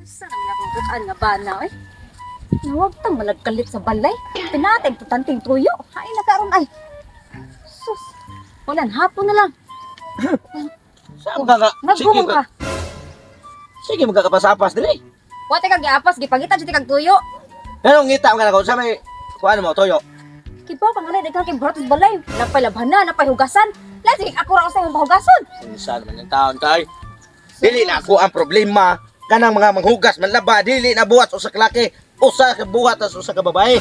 Saan naman akong bukaan nga bana eh? Nawag tang malagkalit sa balay. Pinatay putanting tuyo. Ay nakaroon ay. Sus. Walan hapon na lang. Saan ka? Nagbubong ka. Sige, magkakapasapas dili. Wate kag giapas gipangitan jud kag tuyo. Anong ngita ang kanako sa may kuan mo toyo? Kibaw kang anay daghang kay brotos balay. Napay labhanan, napay hugasan. Lagi ako ra sa imong pahugason. Sinsa naman yung taon kay. Dili na ako ang problema. Kanang mga manghugas manlaba dili na buhat usa ka laki, usa ka buhat as usa ka babae.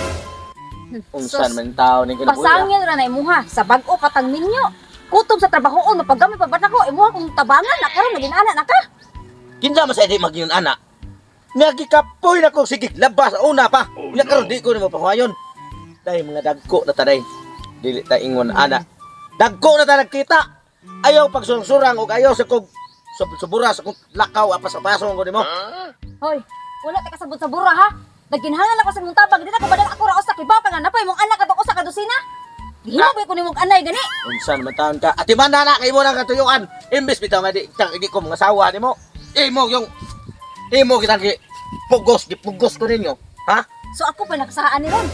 Unsa naman yung taon ni kinabuhi? Pasangil ra na imuha sa bag-o patang ninyo. Kutob sa trabahoon mapagami pa ba nako imuha kung tabangan na karon naging ana na ka. Kinsa man sa di magyon ana. Nagikapoy na ko sige labas una pa. Nya karon di ko nimo pahuayon. Dahil mga dagko na taday. Dili ta ingon ana. Dagko na ta nagkita. Ayaw pagsurang-surang og ayaw sa kog subura sa kog lakaw apas pasong ko nimo. Hoy, wala ta kasabot sa bura ha. Naginhangan ako sa imong tabang dili na ko badal ako ra usa kibaw ka nga napay imong anak kadto usa ka dosina. Gihimo ko nimong anay gani. Unsa naman taon ka? Ati man na kay mo nang katuyuan. Imbes bitaw nga di ko mga sawa nimo. Imo kitang gipugos ko ninyo. Ha? So ako pa nakasahaan ni ron.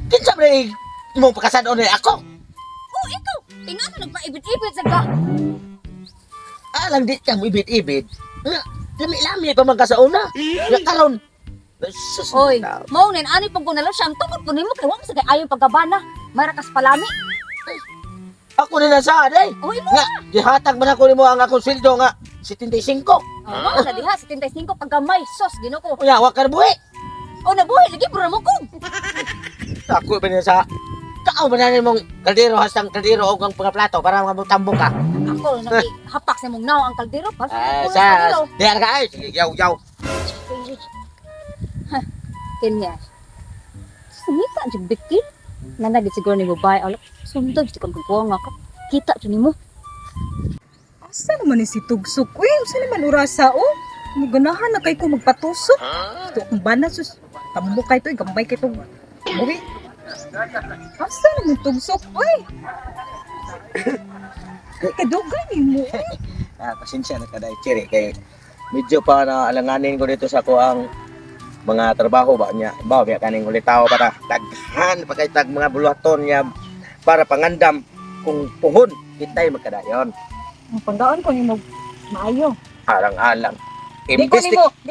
Kinsa ba imong pakasad-on ni ako? Oh, ikaw. Tingnan nagpaibit-ibit sa ka. Alang di ka mo ibit-ibit. Lami-lami pa man ka sa una. Nga karon. Sus, Hoy, tao. mao nen ani pag kunalo siyang tungod po nimo kay wa mo sa kay ayo pagkabana. Marakas palami. Ako rin nasa day. Hoy mo. Nga, gihatag man ako nimo ang akong sweldo nga 75. Oh, sa diha 75 pagkamay. Sos Ginoo. Unya, wa ka buhi. Oh, nabuhi lagi bro mo ko. Ako ba niya sa kao ba na mong kaldero hastang kaldero og ang mga plato para magtambok ka. Ako hapak sa mong naw ang kaldero pa. Sa diyan ka ay sige yaw. Kanya. Sumita jud bikin. Nanagit siguro ni babae ala. Sundan jud kang kuwa nga ka. Kita jud nimo. Asa naman ni si Tugsok? Uy, asa naman urasa o? Ganahan na kay ko magpatusok. Ito akong bana sus. Tambok kay to, gambay kay to. Uy. Asa naman Tugsok? Uy. Kadugay ni mo. Pasensya na kada chiri kay medyo pa na alanganin ko dito sa ko ang mga trabaho ba niya. Ba kaya kaning ulit tao para daghan pa kay tag mga buluhaton niya para pangandam kung puhon kitay magkadayon. Ang panggaon ko ni mo maayo. Alang-alang. Di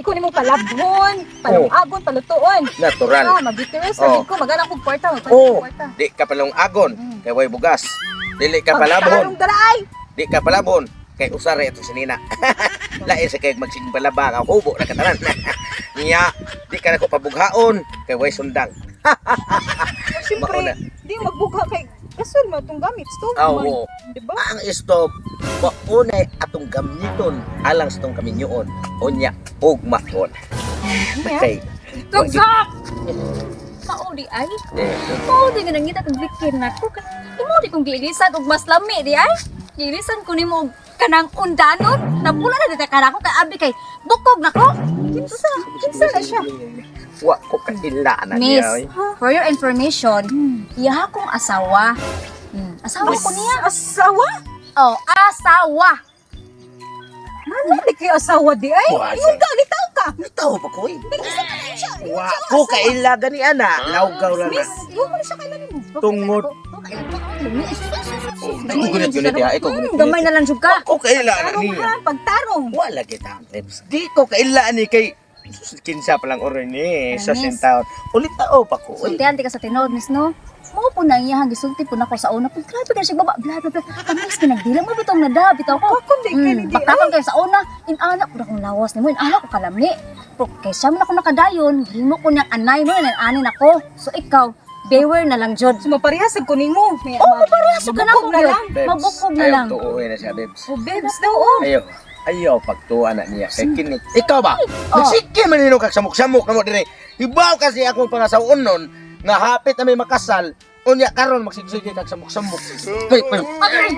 ko nimo palabhon, palungagon, palutuon. Natural. Magiteres sa ko magana kog kwarta, Oh, di ka palong agon kay way bugas. Dili ka palabon. Tarong daray. Di ka palabon kay usare ito sinina. Lain sa kay magsing palaba nga hubo na katanan. Niya, di ka nako pabughaon kay way sundang. Mauna. Siyempre, di magbugha kay kasal mo itong gamit. Stove Oo. Diba? Ang stove maunay atong gamiton alang sa tong kaminyoon. Unya ugmaon. Okay. Tugsok! Mauli ay. Mauli nga nangita kong bikin na ko. Mauli kong giilisan og mas lami di ay. Giilisan ko nimo og kanang undanon. Napula na dito kanako kay abi kay bukog na ko. Kinsa na siya? Wa ko kaila na Miss, niya. for your information, iya akong asawa. Asawa ko niya. Asawa? Oh, asawa. Ano di kayo asawa di ay? Wa, Yung ganitaw ka. Bitaw pa ko eh. Wa ko kaila gani ana. Lawgaw lang na. Miss, yung mo na siya kailan mo. Tungod. Ikaw gunit yun ya. Ikaw gunit yun. Gamay na lang jud ka. Ko kaila na Tarong niya. ha, pagtarong. Wala kita. Di ko kaila ni kay kinsa pa lang oray ni sa Miss. sintaon. Ulit tao pa ko. Uy. Sultihan ti ka sa tinod, miss no. Mo po na iya gisulti po nako sa una. Pag grabe ka siya baba, bla bla bla. Kamis kinagdila mo bitong nada, bitaw ko. Ako di kayo di ay. Baktakan kayo sa una. Inanak ko na kong lawas nimo, inanak ko kalami. Pero kay siya man ako nakadayon, himo ko niyang anay mo na anin ako. So ikaw, beware na lang jud. Sumaparehasag ko ni mo. Oh, parehas ka na ko Mabukog na lang. Mabukog na lang. Ayaw tuuwi na siya, babes. Oh, babes daw, oh. Ayaw pagtuwa na niya. Kay kinit. Ikaw ba? Oh. Nagsige man nino kag samok-samok na mo dire. Ibaw kasi akong pangasawon nun nga hapit na may makasal. Unya karon magsigsige kag samok-samok. Wait. Okay.